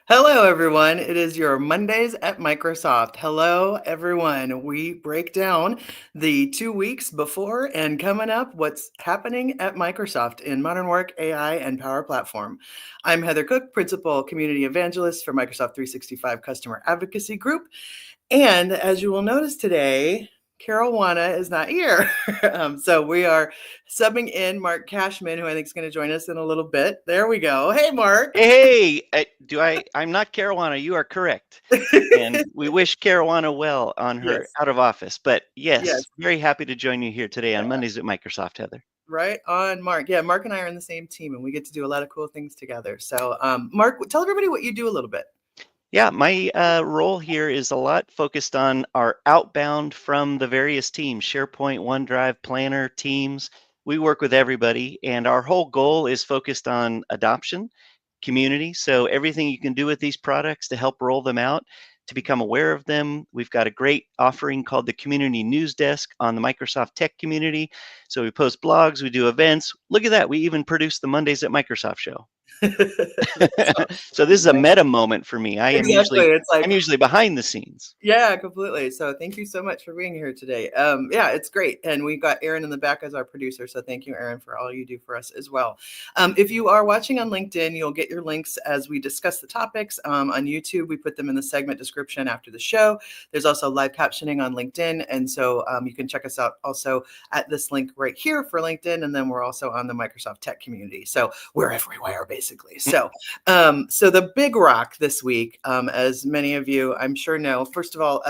Hello, everyone. It is your Mondays at Microsoft. Hello, everyone. We break down the 2 weeks before and coming up what's happening at Microsoft in modern work, AI, and Power Platform. I'm Heather Cook, Principal Community Evangelist for Microsoft 365 Customer Advocacy Group. And as you will notice today, Caruana is not here. So we are subbing in Mark Cashman, who I think is going to join us in a little bit. There we go. Hey, Mark. Hey, I'm not Caruana. You are correct. And we wish Caruana well on her Yes. out of office. But Yes. yes, very happy to join you here today on Yeah. Mondays at Microsoft, Heather. Right on, Mark. Yeah, Mark and I are in the same team, and we get to do a lot of cool things together. So, Mark, tell everybody what you do a little bit. Yeah, my role here is a lot focused on our outbound from the various teams, SharePoint, OneDrive, Planner, Teams. We work with everybody, and our whole goal is focused on adoption, community. So everything you can do with these products to help roll them out, to become aware of them. We've got a great offering called the Community News Desk on the Microsoft Tech community. So we post blogs, we do events. Look at that. We even produce the Mondays at Microsoft show. That's So this is a awesome. meta moment for me. Exactly. It's I'm like, usually behind the scenes. yeah, completely. So thank you so much for being here today. Yeah, it's great. And we've got Aaron in the back as our producer. So thank you, Aaron, for all you do for us as well. If you are watching on LinkedIn, you'll get your links as we discuss the topics. On YouTube, we put them in the segment description after the show. There's also live captioning on LinkedIn. And so you can check us out also at this link right here for LinkedIn. And then we're also on the Microsoft Tech community. So we're everywhere, basically. So the big rock this week, as many of you I'm sure know, first of all,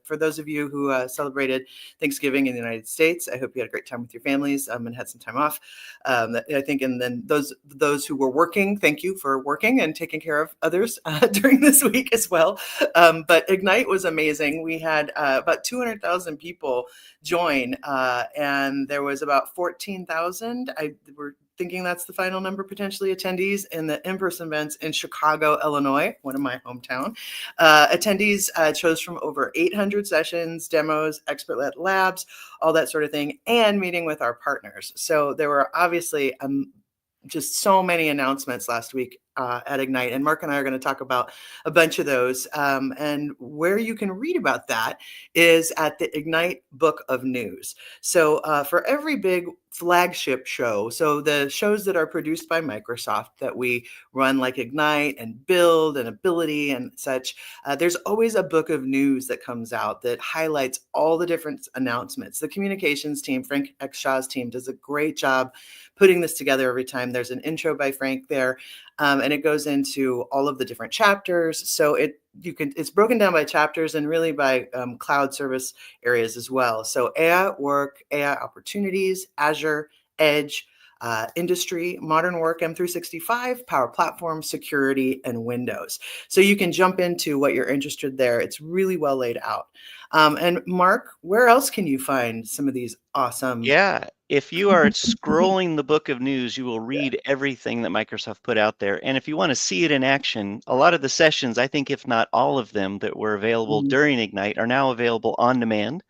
for those of you who celebrated Thanksgiving in the United States, I hope you had a great time with your families and had some time off. I think, and then those who were working, thank you for working and taking care of others during this week as well. But Ignite was amazing. We had about 200,000 people join, and there was about 14,000. We're thinking that's the final number potentially attendees in the in-person events in Chicago, Illinois, one of my hometown. Attendees chose from over 800 sessions, demos, expert-led labs, all that sort of thing, and meeting with our partners. So there were obviously just so many announcements last week at Ignite. And Mark and I are going to talk about a bunch of those. And where you can read about that is at the Ignite Book of News. So for every big flagship show, so the shows that are produced by Microsoft that we run, like Ignite and Build and Ability and such, there's always a book of news that comes out that highlights all the different announcements. The communications team, Frank X. Shaw's team, does a great job putting this together every time. There's an intro by Frank there, and it goes into all of the different chapters. So it's broken down by chapters and really by cloud service areas as well. So AI work, AI opportunities, Azure, Edge, industry, modern work, M365, Power Platform, security, and Windows. So you can jump into what you're interested there. It's really well laid out. And Mark, where else can you find some of these awesome? Yeah, if you are scrolling the book of news, you will read everything that Microsoft put out there. And if you want to see it in action, a lot of the sessions, I think if not all of them that were available Mhm. during Ignite are now available on demand.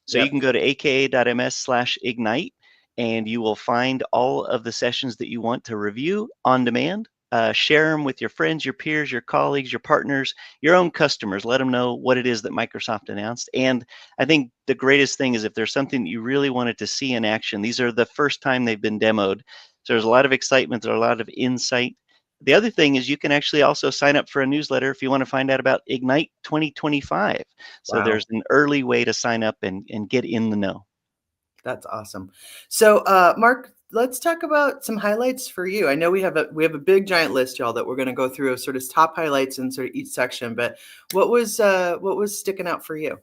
So you Yep. can go to aka.ms/ignite and you will find all of the sessions that you want to review on demand. Share them with your friends, your peers, your colleagues, your partners, your own customers. Let them know what it is that Microsoft announced. And I think the greatest thing is if there's something that you really wanted to see in action, these are the first time they've been demoed. So there's a lot of excitement, there's a lot of insight. The other thing is you can actually also sign up for a newsletter if you want to find out about Ignite 2025. So Wow. there's an early way to sign up and get in the know. That's awesome. So, Mark, let's talk about some highlights for you. I know we have a big giant list, y'all, that we're going to go through of sort of top highlights in sort of each section. But what was sticking out for you?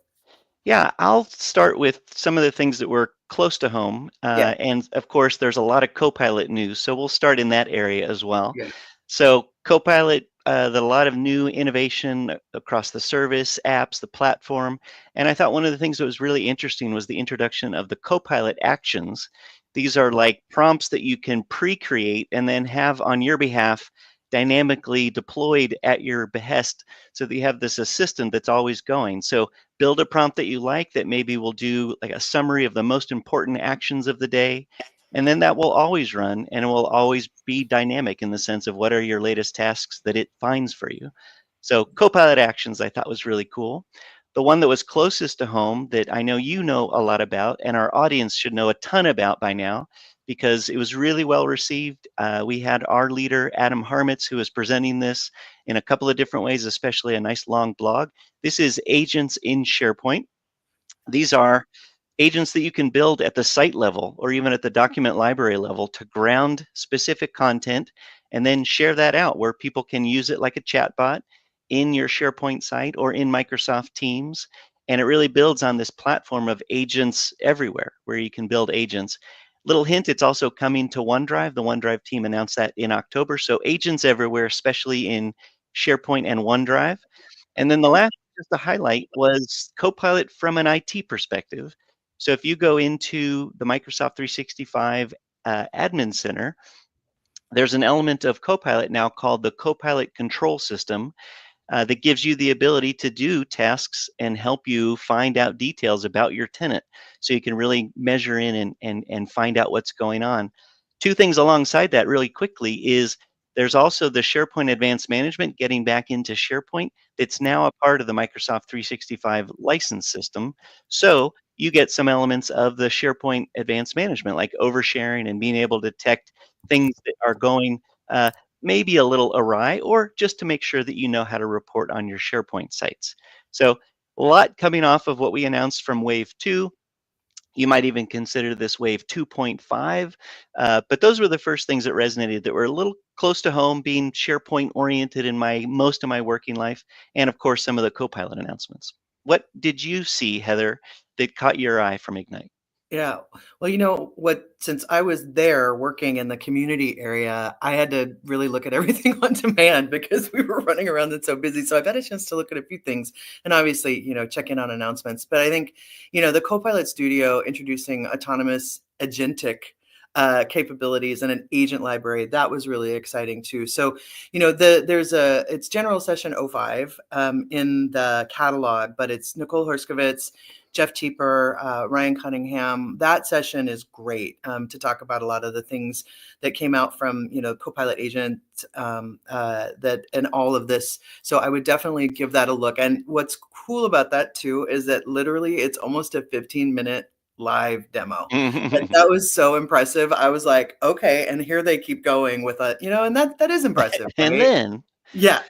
Yeah, I'll start with some of the things that were close to home. Yeah. And of course, there's a lot of Copilot news. So we'll start in that area as well. Yeah. So Copilot, a lot of new innovation across the service, apps, the platform. And I thought one of the things that was really interesting was the introduction of the Copilot actions. These are like prompts that you can pre-create and then have on your behalf dynamically deployed at your behest so that you have this assistant that's always going. So build a prompt that you like that maybe will do like a summary of the most important actions of the day. And then that will always run and it will always be dynamic in the sense of what are your latest tasks that it finds for you. So Copilot Actions I thought was really cool. The one that was closest to home that I know you know a lot about and our audience should know a ton about by now because it was really well received. We had our leader, Adam Harmitz, who was presenting this in a couple of different ways, especially a nice long blog. This is Agents in SharePoint. These are agents that you can build at the site level or even at the document library level to ground specific content and then share that out where people can use it like a chatbot in your SharePoint site or in Microsoft Teams. And it really builds on this platform of agents everywhere where you can build agents. Little hint, it's also coming to OneDrive. The OneDrive team announced that in October. So agents everywhere, especially in SharePoint and OneDrive. And then the last, just to highlight, was Copilot from an IT perspective. So if you go into the Microsoft 365 Admin Center, there's an element of Copilot now called the Copilot Control System that gives you the ability to do tasks and help you find out details about your tenant. So you can really measure in and find out what's going on. Two things alongside that really quickly is there's also the SharePoint Advanced Management getting back into SharePoint. It's now a part of the Microsoft 365 license system. So you get some elements of the SharePoint Advanced Management, like oversharing and being able to detect things that are going maybe a little awry, or just to make sure that you know how to report on your SharePoint sites. So a lot coming off of what we announced from Wave 2. You might even consider this Wave 2.5, but those were the first things that resonated that were a little close to home, being SharePoint oriented in most of my working life, and of course some of the Copilot announcements. What did you see, Heather, that caught your eye from Ignite? Yeah. Well, you know what, since I was there working in the community area, I had to really look at everything on demand because we were running around and so busy. So I've had a chance to look at a few things and obviously, check in on announcements. But I think, the Copilot Studio introducing autonomous agentic capabilities and an agent library, that was really exciting too. So, it's general session '05 in the catalog, but it's Nicole Herskovitz, Jeff Teeper, Ryan Cunningham. That session is great to talk about a lot of the things that came out from, Copilot Agent and all of this. So I would definitely give that a look. And what's cool about that too is that literally it's almost a 15-minute live demo. And that was so impressive. I was like, okay, and here they keep going with and that is impressive, And right? then Yeah.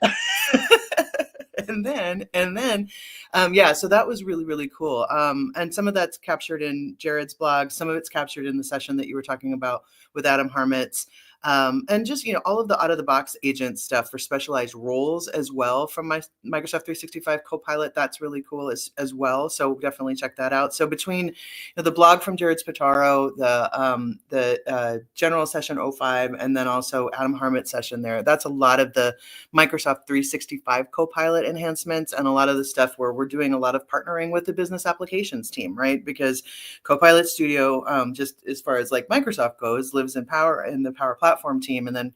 Yeah, so that was really, really cool. And some of that's captured in Jared's blog. Some of it's captured in the session that you were talking about with Adam Harmitz. And just, all of the out of the box agent stuff for specialized roles as well from my Microsoft 365 Copilot. That's really cool as well. So definitely check that out. So between the blog from Jared Spataro, the general session '05, and then also Adam Harmitz session there, that's a lot of the Microsoft 365 Copilot enhancements and a lot of the stuff where we're doing a lot of partnering with the business applications team, right? Because Copilot Studio, just as far as like Microsoft goes, lives in the Power Platform team. And then,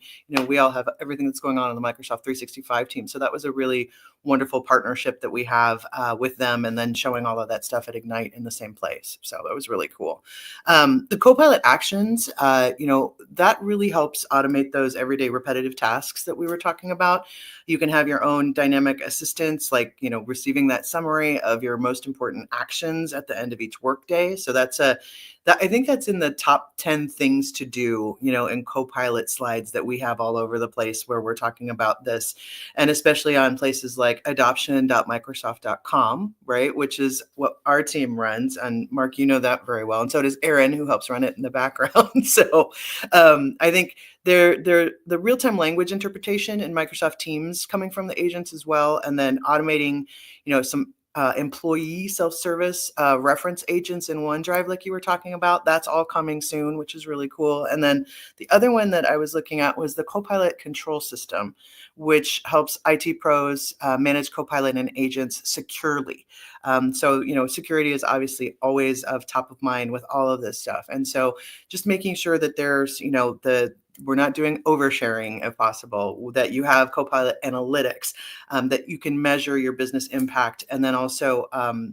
we all have everything that's going on in the Microsoft 365 team. So that was a really wonderful partnership that we have with them, and then showing all of that stuff at Ignite in the same place. So that was really cool. The Copilot actions, that really helps automate those everyday repetitive tasks that we were talking about. You can have your own dynamic assistants, like, receiving that summary of your most important actions at the end of each workday. So I think that's in the top 10 things to do, in Copilot slides that we have all over the place where we're talking about this, and especially on places like adoption.microsoft.com, right? Which is what our team runs. And Mark, you know that very well. And so does Aaron, who helps run it in the background. So I think the real-time language interpretation in Microsoft Teams coming from the agents as well, and then automating, some employee self-service reference agents in OneDrive, like you were talking about. That's all coming soon, which is really cool. And then the other one that I was looking at was the Copilot control system, which helps IT pros manage Copilot and agents securely. So, security is obviously always of top of mind with all of this stuff. And so just making sure that there's, we're not doing oversharing if possible, that you have Copilot analytics, that you can measure your business impact, and then also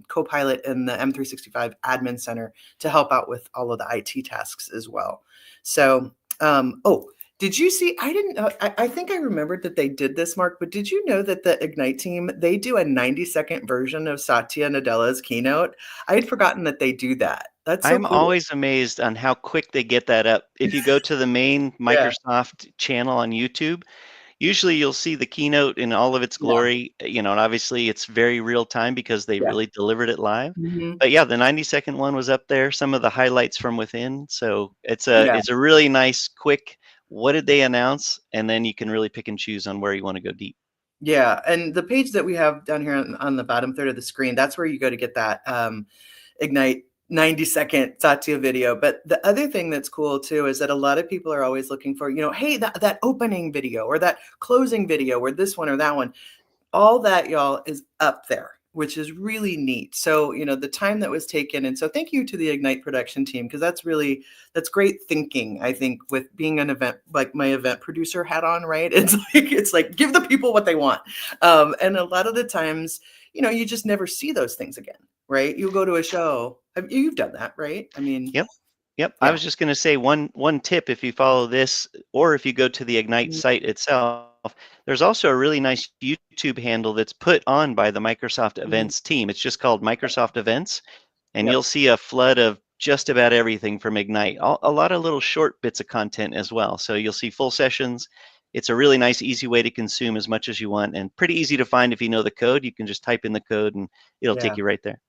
Copilot in the M365 Admin Center to help out with all of the IT tasks as well. So, Did you see? I didn't know. I think I remembered that they did this, Mark, but did you know that the Ignite team, they do a 90-second version of Satya Nadella's keynote? I had forgotten that they do that. That's so I'm cool. always amazed on how quick they get that up. If you go to the main Yeah, Microsoft channel on YouTube, usually you'll see the keynote in all of its yeah, glory, and obviously it's very real time because they yeah. really delivered it live. Mhm. But yeah, the 90-second one was up there, some of the highlights from within. So it's a Yeah. it's a really nice, quick, what did they announce? And then you can really pick and choose on where you want to go deep. Yeah, and the page that we have down here on the bottom third of the screen, that's where you go to get that Ignite 90-second Satya video. But the other thing that's cool too is that a lot of people are always looking for, hey, that opening video or that closing video or this one or that one. All that, y'all, is up there, which is really neat. So, the time that was taken. And so thank you to the Ignite production team, because that's great thinking, I think, with being an event, like my event producer hat on, right? It's like give the people what they want. And a lot of the times, you just never see those things again, right? You go to a show. You've done that, right? I mean, Yep. Yep. I yeah. was just going to say one tip if you follow this or if you go to the Ignite Mm, site itself, there's also a really nice YouTube handle that's put on by the Microsoft mhm. Events team. It's just called Microsoft Events, and Yep. you'll see a flood of just about everything from Ignite. A lot of little short bits of content as well. So you'll see full sessions. It's a really nice, easy way to consume as much as you want, and pretty easy to find if you know the code. You can just type in the code, and it'll take Yeah. you right there.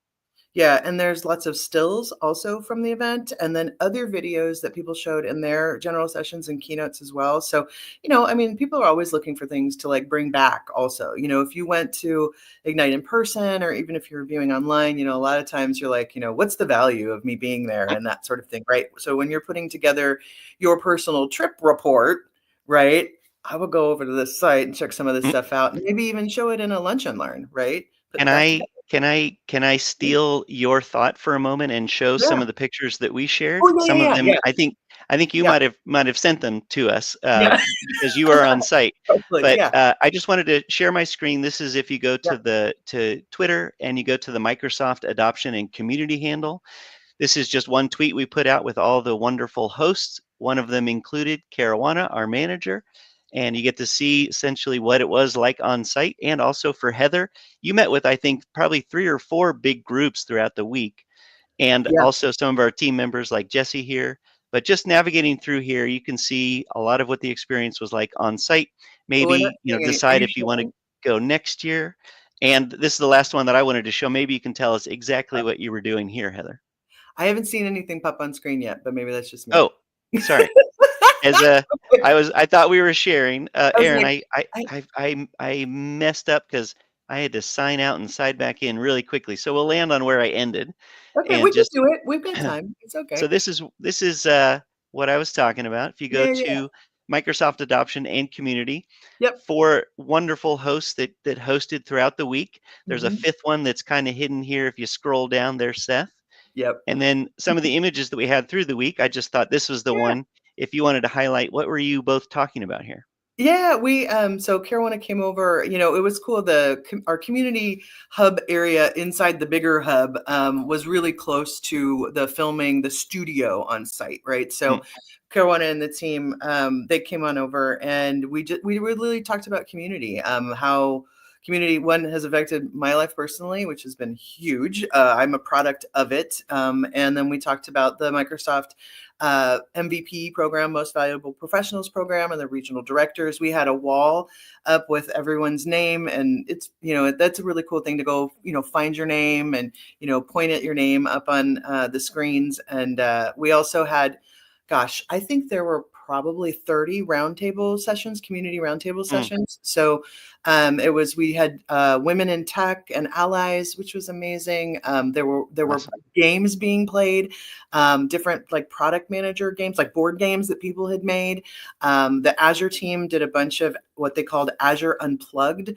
Yeah, and there's lots of stills also from the event, and then other videos that people showed in their general sessions and keynotes as well. So, I mean, people are always looking for things to like bring back also. If you went to Ignite in person or even if you're viewing online, a lot of times you're like, what's the value of me being there and that sort of thing, right? So when you're putting together your personal trip report, right? I would go over to this site and check some of this Mm. stuff out and maybe even show it in a lunch and learn, right? Can Put that I together. can I steal your thought for a moment and show some Yeah. of the pictures that we shared? Oh, yeah, Some yeah, of yeah, them, yeah, I think you yeah, might have sent them to us yeah. because you are on site. Hopefully, But yeah, I just wanted to share my screen. This is if you go yeah, to Twitter and you go to the Microsoft Adoption and Community handle. This is just one tweet we put out with all the wonderful hosts. One of them included Karuana, our manager, and you get to see essentially what it was like on site. And also for Heather, you met with, I think, probably 3 or 4 big groups throughout the week, and yeah. also some of our team members like Jesse here. But just navigating through here, you can see a lot of what the experience was like on site. Well, we're not Maybe, seeing any. Are decide you if you want to showing? go next year. And this is the last one that I wanted to show. Maybe you can tell us exactly what you were doing here, Heather. I haven't seen anything pop on screen yet, but maybe that's just me. Oh, sorry. As I thought we were sharing. I was Aaron, like, I I messed up because I had to sign out and sign back in really quickly. So we'll land on where I ended, okay, and we can just do it. We've got time. It's so okay. this is what I was talking about. If you go Yeah, yeah. to Microsoft Adoption and Community, Yep. 4 wonderful hosts that hosted throughout the week. There's a Mhm. fifth one that's kind of hidden here. If you scroll down, there's Seth. Yep. And then some of the images that we had through the week, I just thought this was the Yeah. one. If you wanted to highlight, what were you both talking about here? Yeah, we so Caruana came over, it was cool. Our community hub area inside the bigger hub was really close to the filming, the studio on site, right? Mm, So Caruana and the team, they came on over and we really talked about community, how community one has affected my life personally, which has been huge. I'm a product of it. And then we talked about the Microsoft MVP program, Most Valuable Professionals program, and the regional directors. We had a wall up with everyone's name, and it's that's a really cool thing to go find your name and point at your name up on the screens. And we also had, gosh, I think there were probably 30 roundtable sessions, community roundtable mm, sessions. So we had women in tech and allies, which was amazing. There were awesome. games being played, different like product manager games, like board games that people had made. The Azure team did a bunch of what they called Azure Unplugged,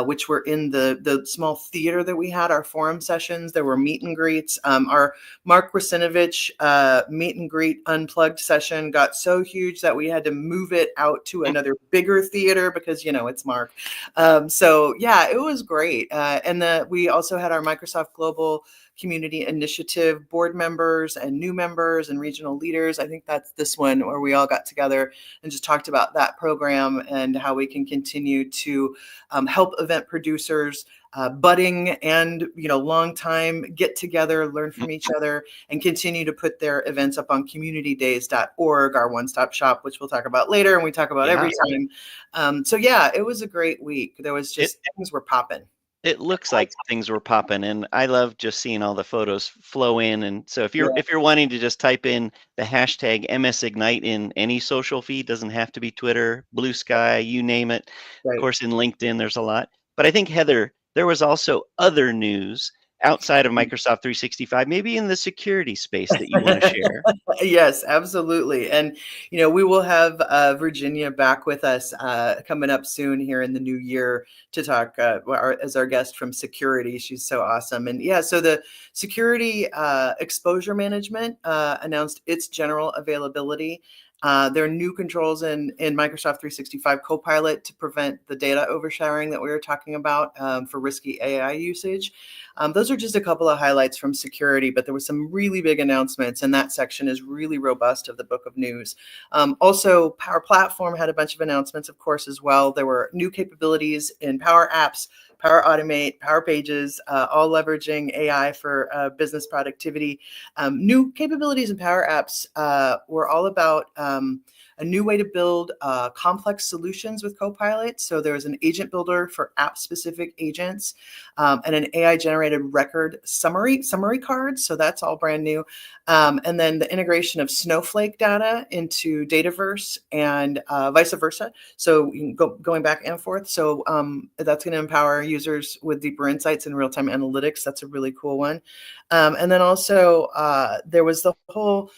which were in the small theater that we had, our forum sessions. There were meet and greets. Our Mark Rasinovich meet and greet unplugged session got so huge huge that we had to move it out to another bigger theater because, it's Mark. So yeah, it was great. And we also had our Microsoft Global Community Initiative board members and new members and regional leaders. I think that's this one where we all got together and just talked about that program and how we can continue to help event producers, budding and long time get together, learn from each other, and continue to put their events up on communitydays.org, our one-stop shop, which we'll talk about later and we talk about every time. So yeah, it was a great week. There was just things were popping. It looks like things were popping, and I love just seeing all the photos flow in. And so if you're wanting to just type in the hashtag MSIgnite in any social feed, doesn't have to be Twitter, Blue Sky, you name it. Of course, in LinkedIn, there's a lot. But I think, Heather, there was also other news outside of Microsoft 365, maybe in the security space that you want to share. Yes, absolutely. And, we will have Virginia back with us coming up soon here in the new year to talk as our guest from security. She's so awesome. And yeah, so the security exposure management announced its general availability. There are new controls in Microsoft 365 Copilot to prevent the data oversharing that we were talking about for risky AI usage. Those are just a couple of highlights from security, but there were some really big announcements, and that section is really robust of the book of news. Also, Power Platform had a bunch of announcements, of course, as well. There were new capabilities in Power Apps, Power Automate, Power Pages, all leveraging AI for business productivity. New capabilities in Power Apps were all about a new way to build complex solutions with Copilot. So there's an agent builder for app-specific agents and an AI-generated record summary cards. So that's all brand new. And then the integration of Snowflake data into Dataverse and vice versa. So you can going back and forth. So that's going to empower users with deeper insights and real-time analytics. That's a really cool one. And then also there was the whole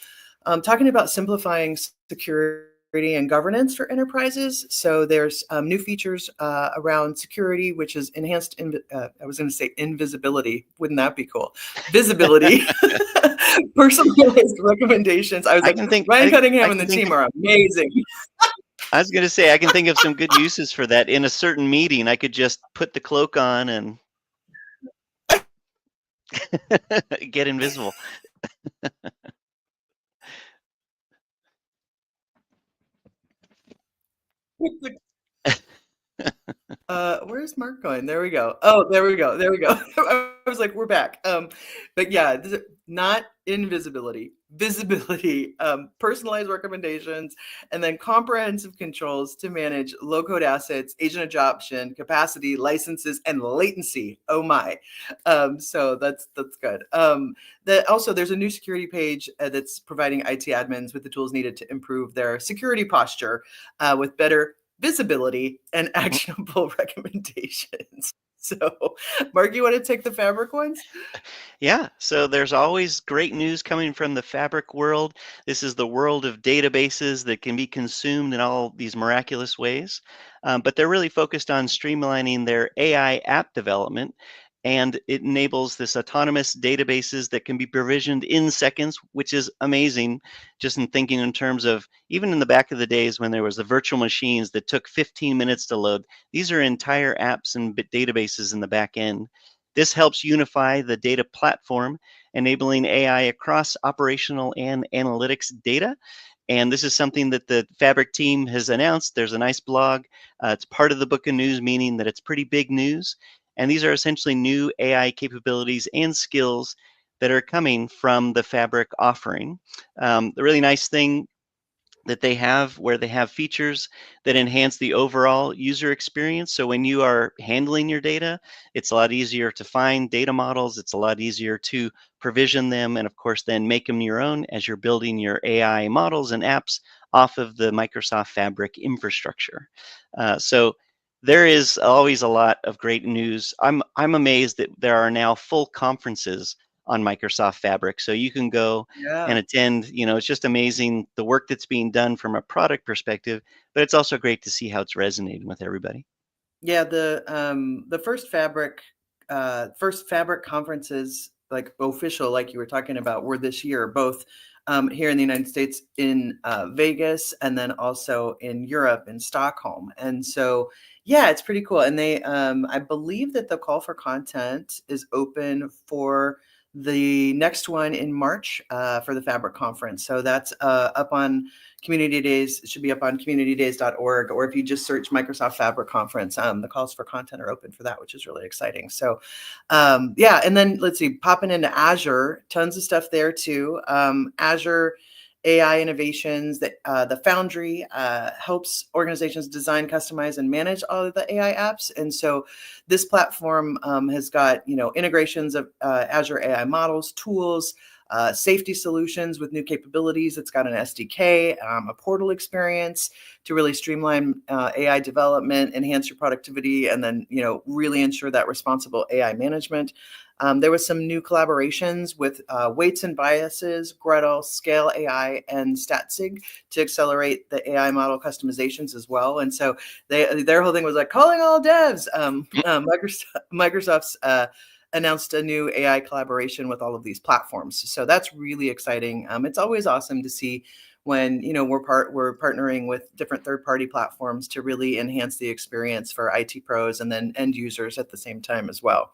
talking about simplifying security and governance for enterprises. So there's new features around security, which is enhanced, I was going to say invisibility. Wouldn't that be cool? Visibility, personalized recommendations. I was Ryan Cunningham and the team are amazing. I was going to say, I can think of some good uses for that. In a certain meeting, I could just put the cloak on and get invisible. Where's Mark going? There we go. Oh, there we go. There we go. I was like, we're back. But yeah, not invisibility, visibility, personalized recommendations, and then comprehensive controls to manage low-code assets, agent adoption, capacity, licenses, and latency. Oh my. So that's good. Also, there's a new security page that's providing IT admins with the tools needed to improve their security posture with better visibility and actionable recommendations. So, Mark, you want to take the Fabric ones? Yeah, so there's always great news coming from the Fabric world. This is the world of databases that can be consumed in all these miraculous ways. But they're really focused on streamlining their AI app development. And it enables this autonomous databases that can be provisioned in seconds, which is amazing. Just in thinking in terms of, even in the back of the days when there was the virtual machines that took 15 minutes to load, these are entire apps and databases in the back end. This helps unify the data platform, enabling AI across operational and analytics data. And this is something that the Fabric team has announced. There's a nice blog. It's part of the book of news, meaning that it's pretty big news. And these are essentially new AI capabilities and skills that are coming from the Fabric offering. The really nice thing that they have, where they have features that enhance the overall user experience. So when you are handling your data, it's a lot easier to find data models. It's a lot easier to provision them, and of course then make them your own as you're building your AI models and apps off of the Microsoft Fabric infrastructure. So there is always a lot of great news. I'm amazed that there are now full conferences on Microsoft Fabric. So you can go and attend, it's just amazing the work that's being done from a product perspective, but it's also great to see how it's resonating with everybody. Yeah, the first Fabric conferences like official, like you were talking about, were this year, both here in the United States in Vegas, and then also in Europe in Stockholm. And so, yeah, it's pretty cool. And they, I believe that the call for content is open for the next one in March for the Fabric Conference. So that's up on Community Days. It should be up on communitydays.org, or if you just search Microsoft Fabric Conference, the calls for content are open for that, which is really exciting. So yeah, and then let's see, popping into Azure, tons of stuff there too. Azure AI innovations, that the Foundry helps organizations design, customize, and manage all of the AI apps. And so this platform has got, integrations of Azure AI models, tools, safety solutions with new capabilities. It's got an SDK, a portal experience to really streamline AI development, enhance your productivity, and then really ensure that responsible AI management. There was some new collaborations with Weights and Biases, Gretel, Scale AI, and StatSig to accelerate the AI model customizations as well. And so their whole thing was like calling all devs. Microsoft's announced a new AI collaboration with all of these platforms. So that's really exciting. It's always awesome to see when we're partnering with different third-party platforms to really enhance the experience for IT pros and then end users at the same time as well.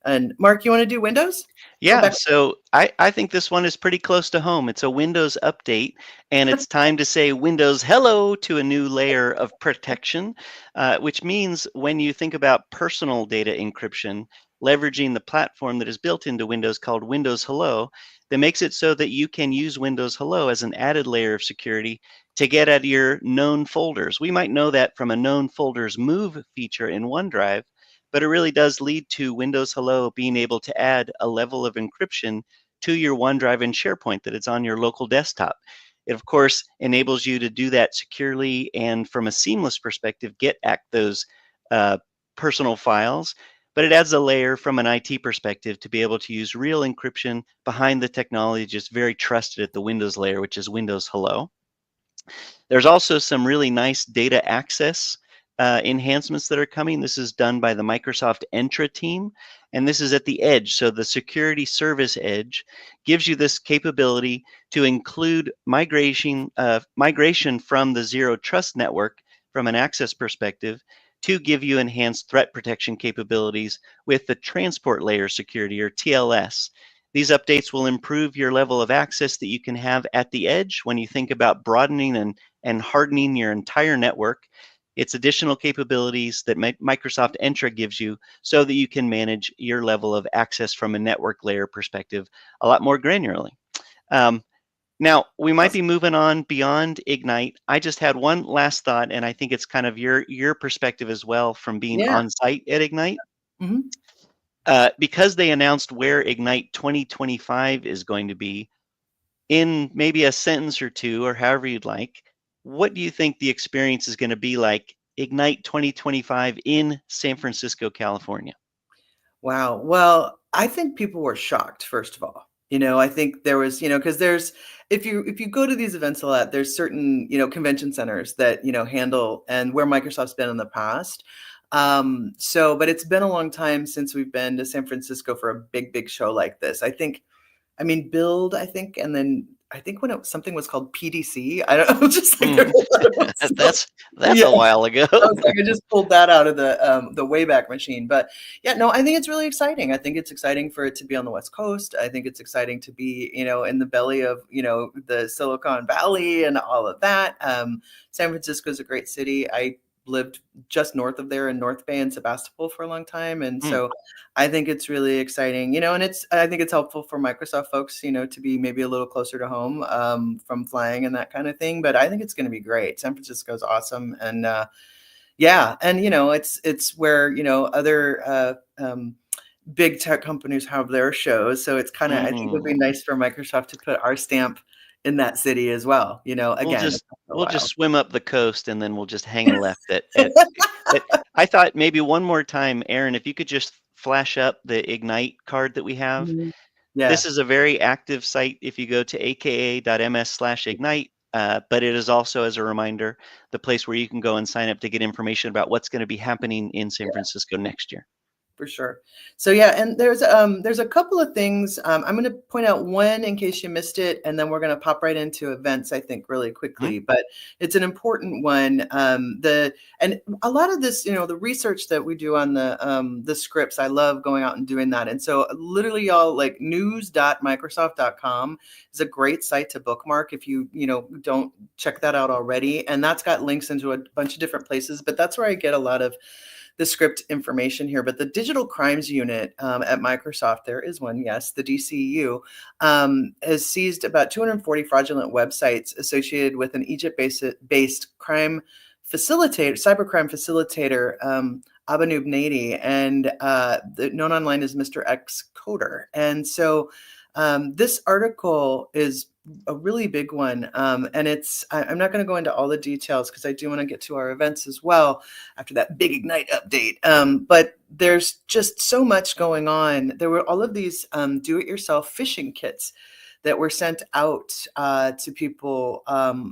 And Mark, you want to do Windows? Go Yeah, back. so I think this one is pretty close to home. It's a Windows update, and it's time to say Windows hello to a new layer of protection, which means when you think about personal data encryption, leveraging the platform that is built into Windows called Windows Hello, that makes it so that you can use Windows Hello as an added layer of security to get at your known folders. We might know that from a known folders move feature in OneDrive, but it really does lead to Windows Hello being able to add a level of encryption to your OneDrive and SharePoint that it's on your local desktop. It, of course, enables you to do that securely and from a seamless perspective, get at those personal files, but it adds a layer from an IT perspective to be able to use real encryption behind the technology, just very trusted at the Windows layer, which is Windows Hello. There's also some really nice data access enhancements that are coming. This is done by the Microsoft Entra team, and this is at the edge. So the security service edge gives you this capability to include migration from the Zero Trust network from an access perspective to give you enhanced threat protection capabilities with the transport layer security, or TLS. These updates will improve your level of access that you can have at the edge when you think about broadening and hardening your entire network. It's additional capabilities that Microsoft Entra gives you so that you can manage your level of access from a network layer perspective a lot more granularly. Now, we might be moving on beyond Ignite. I just had one last thought, and I think it's kind of your perspective as well from being Yeah. on site at Ignite. Mm-hmm. Because they announced where Ignite 2025 is going to be, in maybe a sentence or two, or however you'd like, what do you think the experience is going to be like Ignite 2025 in San Francisco, California? Wow. Well, I think people were shocked, first of all. I think there was, because there's if you go to these events a lot, there's certain, convention centers that, handle and where Microsoft's been in the past. But it's been a long time since we've been to San Francisco for a big, big show like this. I mean, Build, I think, and then I think when something was called PDC, I don't know, just like there's a lot of them. That's Yeah. a while ago. I was like, I just pulled that out of the Wayback Machine. But yeah, no, I think it's really exciting. I think it's exciting for it to be on the West Coast. I think it's exciting to be, in the belly of, the Silicon Valley and all of that. San Francisco is a great city. I lived just north of there in North Bay and Sebastopol for a long time. And so I think it's really exciting, and I think it's helpful for Microsoft folks, to be maybe a little closer to home from flying and that kind of thing. But I think it's going to be great. San Francisco is awesome. And yeah, and it's where other big tech companies have their shows, so it's kind of I think it would be nice for Microsoft to put our stamp in that city as well. We'll Again, just it's been a we'll just while. swim up the coast and then we'll just hang a left at I thought maybe one more time, Aaron, if you could just flash up the Ignite card that we have. Mhm. This Yeah, is a very active site if you go to aka.ms/ignite, but it is also, as a reminder, the place where you can go and sign up to get information about what's going to be happening in San Francisco next year. For sure. So yeah, and there's a couple of things. I'm going to point out one in case you missed it, and then we're going to pop right into events, I think, really Mhm. quickly. But it's an important one. And a lot of this, the research that we do on the scripts, I love going out and doing that. And so literally, y'all, like news.microsoft.com is a great site to bookmark if you don't check that out already. And that's got links into a bunch of different places. But that's where I get a lot of the script information here, but the Digital Crimes Unit at Microsoft, there is one, yes, the DCU, has seized about 240 fraudulent websites associated with an Egypt-based crime facilitator, cybercrime facilitator, Abanub Nady, and known online as Mr. X Coder. And so this article is a really big one. And I'm not going to go into all the details because I do want to get to our events as well after that big Ignite update. But there's just so much going on. There were all of these do-it-yourself phishing kits that were sent out to people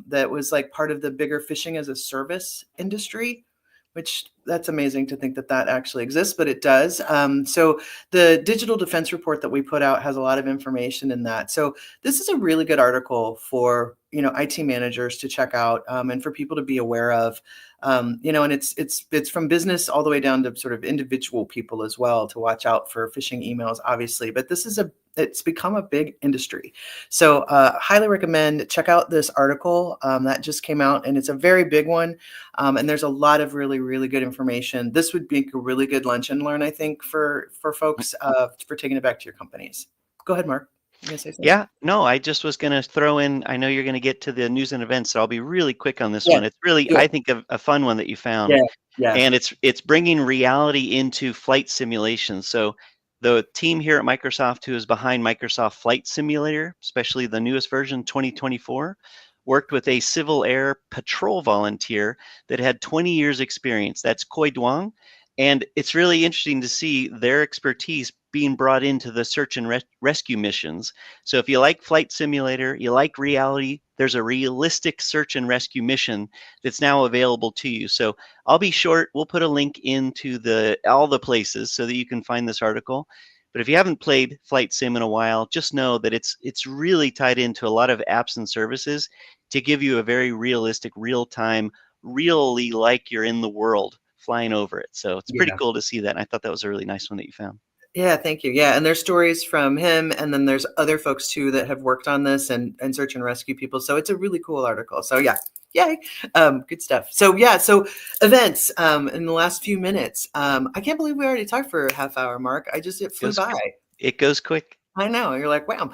that was like part of the bigger phishing as a service industry, which that's amazing to think that that actually exists, but it does. So the digital defense report that we put out has a lot of information in that. So this is a really good article for IT managers to check out and for people to be aware of. And it's from business all the way down to sort of individual people as well to watch out for phishing emails, obviously. But it's become a big industry. So highly recommend check out this article that just came out, and it's a very big one. And there's a lot of really, really good information. This would be a really good lunch and learn, I think, for folks for taking it back to your companies. Go ahead, Mark. You gonna say something? Yeah, no, I just was going to throw in, I know you're going to get to the news and events, so I'll be really quick on this Yeah. one. It's really, Yeah. I think, a fun one that you found. Yeah. Yeah. And it's bringing reality into flight simulations. So the team here at Microsoft who is behind Microsoft Flight Simulator, especially the newest version 2024, worked with a Civil Air Patrol volunteer that had 20 years experience. That's Koi Duong. And it's really interesting to see their expertise being brought into the search and rescue missions. So if you like Flight Simulator, you like reality, there's a realistic search and rescue mission that's now available to you. So I'll be short. We'll put a link into all the places so that you can find this article. But if you haven't played Flight Sim in a while, just know that it's really tied into a lot of apps and services to give you a very realistic, real-time, really like you're in the world flying over it. So it's pretty Yeah. cool to see that. And I thought that was a really nice one that you found. Yeah, thank you. Yeah, and there's stories from him, and then there's other folks too that have worked on this and search and rescue people. So it's a really cool article. So yeah, yay, good stuff. So yeah, so events in the last few minutes. I can't believe we already talked for a half hour, Mark. It flew by. It goes quick. I know. You're like, wow.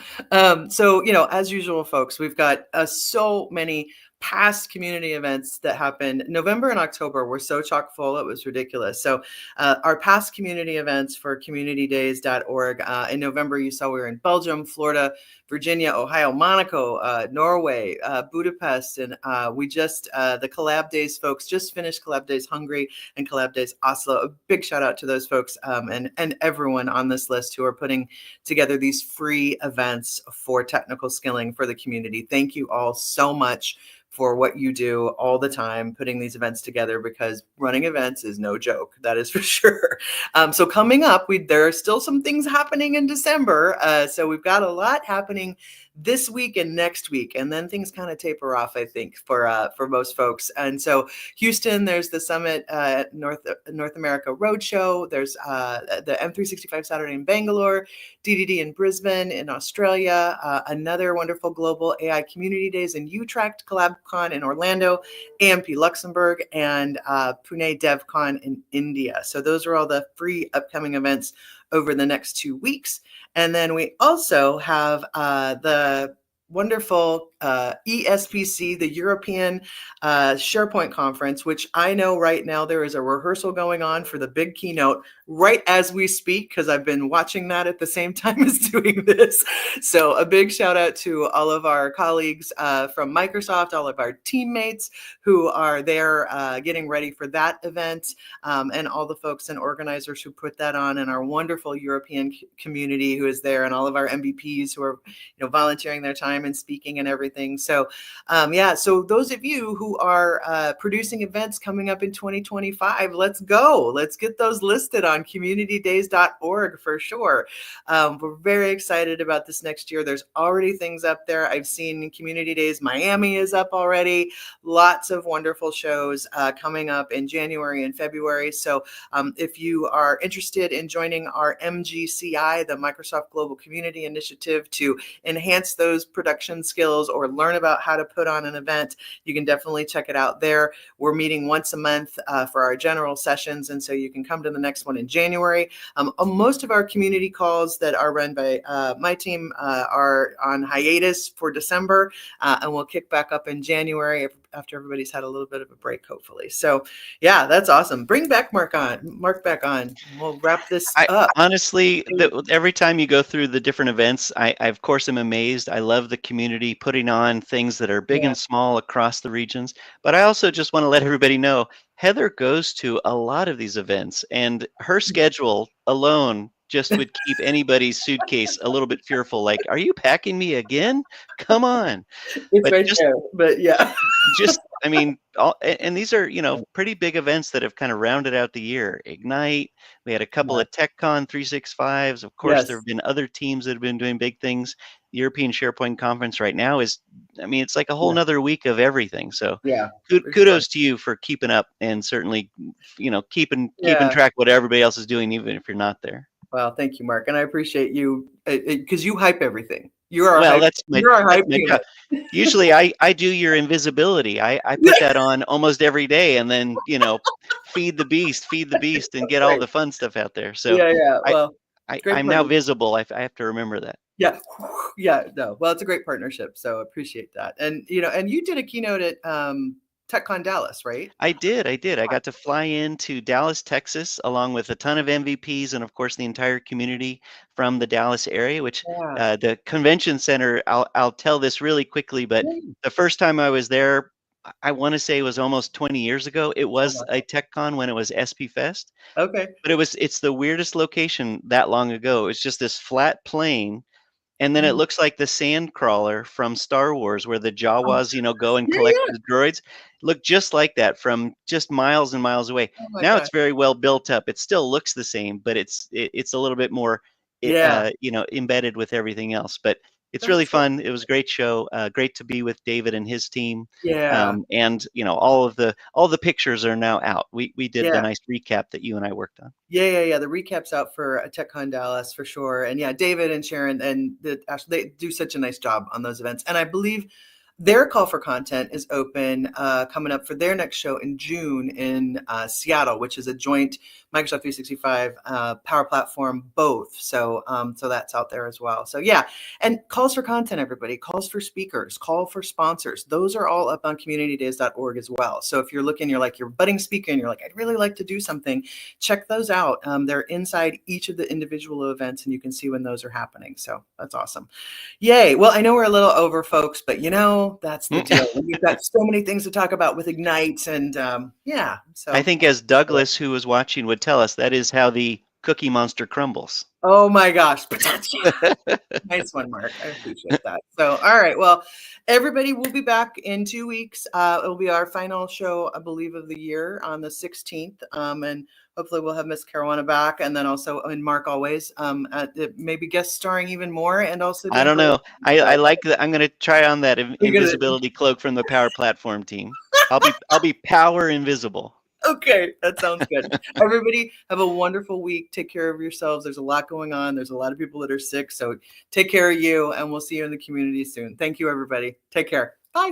So, as usual, folks, we've got so many past community events that happened. November and October were so chock full, it was ridiculous. So our past community events for communitydays.org. In November, you saw we were in Belgium, Florida, Virginia, Ohio, Monaco, Norway, Budapest. And we the Collab Days folks just finished Collab Days Hungary and Collab Days Oslo. A big shout out to those folks and everyone on this list who are putting together these free events for technical skilling for the community. Thank you all so much for what you do all the time, putting these events together, because running events is no joke. That is for sure. So coming up, there are still some things happening in December. So we've got a lot happening this week and next week, and then things kind of taper off, I think, for most folks. And so Houston, there's the Summit North America Roadshow. There's the M365 Saturday in Bangalore, DDD in Brisbane in Australia, another wonderful global AI community days in Utrecht, CollabCon in Orlando, AMP Luxembourg, and Pune DevCon in India. So those are all the free upcoming events over the next 2 weeks. And then we also have the wonderful ESPC, the European SharePoint Conference, which I know right now there is a rehearsal going on for the big keynote right as we speak, because I've been watching that at the same time as doing this. So a big shout out to all of our colleagues from Microsoft, all of our teammates who are there getting ready for that event, and all the folks and organizers who put that on, and our wonderful European community who is there, and all of our MVPs who are volunteering their time time and speaking and everything. So yeah, so those of you who are producing events coming up in 2025, let's go. Let's get those listed on communitydays.org for sure. We're very excited about this next year. There's already things up there. I've seen Community Days Miami is up already. Lots of wonderful shows coming up in January and February. So if you are interested in joining our MGCI, the Microsoft Global Community Initiative, to enhance those production skills or learn about how to put on an event, you can definitely check it out there. We're meeting once a month for our general sessions, and so you can come to the next one in January. Most of our community calls that are run by my team are on hiatus for December, and we'll kick back up in January after everybody's had a little bit of a break, hopefully. So yeah, that's awesome. Bring back Mark back on. We'll wrap this up. Honestly, every time you go through the different events, I of course am amazed. I love the community putting on things that are big and small across the regions. But I also just want to let everybody know Heather goes to a lot of these events, and her schedule alone just would keep anybody's suitcase a little bit fearful. Like, are you packing me again? Come on. It's But right just there. But yeah. just I mean, and these are, pretty big events that have kind of rounded out the year. Ignite, we had a couple of TechCon 365s. Of course, there have been other teams that have been doing big things. The European SharePoint Conference right now is, it's like a whole nother week of everything. So kudos to you for keeping up and certainly, keeping track of what everybody else is doing, even if you're not there. Well, thank you, Mark. And I appreciate you because you hype everything. You're our Well, hype. You're our hype my unit. Usually I do your invisibility. I put that on almost every day, and then, feed the beast and get all the fun stuff out there. So yeah. Well, I'm now visible. I have to remember that. Yeah. Yeah. No. Well, it's a great partnership. So appreciate that. And, and you did a keynote at TechCon Dallas, right? I did. I got to fly into Dallas, Texas, along with a ton of MVPs and, of course, the entire community from the Dallas area, which the convention center, I'll tell this really quickly, but the first time I was there, I want to say it was almost 20 years ago. It was a TechCon when it was SP Fest. Okay. But it's the weirdest location that long ago. It's just this flat plain. And then it looks like the sand crawler from Star Wars, where the Jawas, go and collect the droids. Look just like that from just miles and miles away. Now it's very well built up. It still looks the same, but it's a little bit more, embedded with everything else. But it's really fun. It was a great show. Great to be with David and his team. Yeah. And all the pictures are now out. We did the nice recap that you and I worked on. Yeah. The recap's out for TechCon Dallas for sure. And David and Sharon and they do such a nice job on those events. And I believe their call for content is open coming up for their next show in June in Seattle, which is a joint Microsoft 365 Power Platform both. So that's out there as well. So and calls for content, everybody, calls for speakers, call for sponsors. Those are all up on communitydays.org as well. So if you're looking, you're like, you're a budding speaker and you're like, I'd really like to do something, check those out. They're inside each of the individual events and you can see when those are happening. So that's awesome. Yay. Well, I know we're a little over, folks, but that's the deal. We've got so many things to talk about with Ignite and so I think as Douglas, who was watching, would tell us, that is how the Cookie Monster crumbles. Oh my gosh. Nice one, Mark. I appreciate that. So, all right. Well, everybody, we'll be back in 2 weeks. It'll be our final show, I believe, of the year on the 16th. And hopefully we'll have Miss Karuana back. And then also, and Mark always, maybe guest starring even more. And also, I don't know. I like that. I'm going to try on that invisibility cloak from the Power Platform team. I'll be power invisible. Okay, that sounds good. Everybody have a wonderful week. Take care of yourselves. There's a lot going on. There's a lot of people that are sick. So take care of you, and we'll see you in the community soon. Thank you, everybody. Take care. Bye.